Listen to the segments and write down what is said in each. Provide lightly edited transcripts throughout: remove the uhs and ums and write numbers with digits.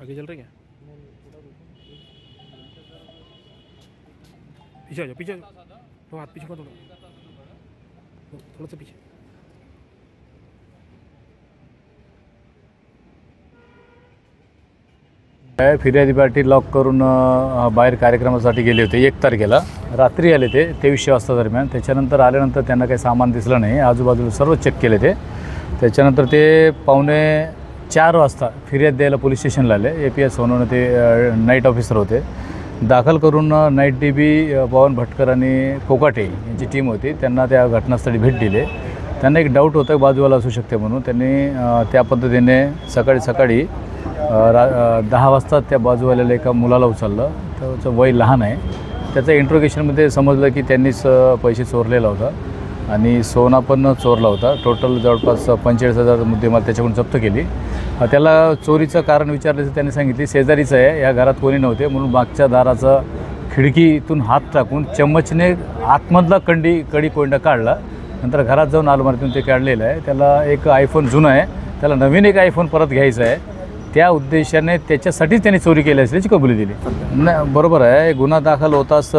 आगे चल रहे क्या? पीछे आ जाओ, पीछे तो हाथ पीछे को थोड़ा सा पीछे। फिर्यादी पार्टी लॉक करून बाहेर कार्यक्रमासाठी गेले होते 1 तारखेला रात्री आले ते 23 वाजता दरम्यान। त्याच्यानंतर आल्यानंतर त्यांना काही सामान दिसलं नाही, आजूबाजूला सर्व चेक केले ते। त्याच्यानंतर ते 3:45 वाजता फिर्याद द्यायला पोलीस स्टेशनला आले। APS सोनवणे ते नाईट ऑफिसर होते, दाखल करून नाईट DB पवन भटकर आणि कोकाटे यांची टीम होती, त्यांना त्या घटनास्थळी भेट दिली। त्यांना एक डाऊट होता बाजूवाला असू शकते म्हणून त्यांनी त्या पद्धतीने सकाळी 10 वाजता त्या बाजूवाल्याला एका मुलाला उचललं। त्याचं वय लहान आहे। त्याचं इंट्रोगेशनमध्ये समजलं की त्यांनीच पैसे चोरलेला होता आणि सोना पण चोरला होता। टोटल जवळपास 45,000 मुद्देमाल त्याच्याकडून जप्त केली। त्याला चोरीचं कारण विचारलं तर त्यांनी सांगितली शेजारीचं आहे, या घरात कोणी नव्हते म्हणून मागच्या दाराचा खिडकीतून हात टाकून चम्मचने आतमधला कडी कोंडा काढला। नंतर घरात जाऊन अलमारीतून ते काढलेलं आहे। त्याला एक आयफोन जुना आहे, त्याला नवीन एक आयफोन परत घ्यायचा आहे, त्या उद्देशाने त्याच्यासाठीच त्यांनी चोरी केली असल्याची कबुली दिली। नाही बरोबर आहे, गुन्हा दाखल होताच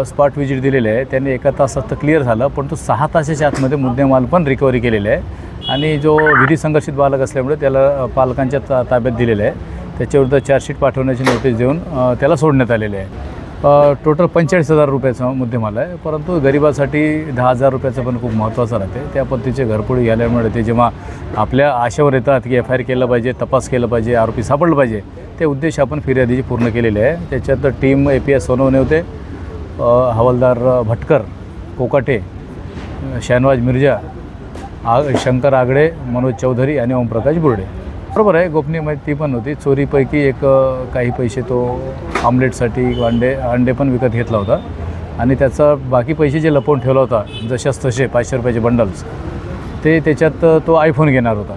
स्पॉट व्हिजिट दिलेले आहे त्यांनी। 1 तासात तर क्लिअर झालं, पण तो 6 तासाच्या आतमध्ये मुद्देमाल पण रिकव्हरी केलेले आहे आणि जो विधी संघर्षित बालक असल्यामुळे त्याला पालकांच्या ताब्यात दिलेलं आहे। त्याच्याविरुद्ध चार्जशीट पाठवण्याची नोटीस देऊन त्याला सोडण्यात आलेले आहे। टोटल 45,000 रुपयाचा मुद्देमाल आहे, परंतु गरिबासाठी 10,000 रुपयाचं पण खूप महत्त्वाचं राहते। त्या पद्धतीचे घरपोळी झाल्यामुळे ते जेव्हा आपल्या आशेवर येतात की FIR केलं पाहिजे, तपास केलं पाहिजे, आरोपी सापडलं पाहिजे, ते उद्देश आपण फिर्यादीचे पूर्ण केलेले आहे। त्याच्यात टीम APS सोनवणे होते, हवालदार भटकर, कोकाटे, शहनवाज मिर्जा, शंकर आगडे, मनोज चौधरी आणि ओमप्रकाश बुर्डे। बरोबर आहे, गोपनीय माहिती पण होती। चोरीपैकी काही पैसे तो आमलेटसाठी अंडे पण विकत घेतला होता आणि त्याचा बाकी पैसे जे लपवून ठेवला होता जशास तसे 500 रुपयाचे बंडल्स, ते त्याच्यात तो आयफोन घेणार होता।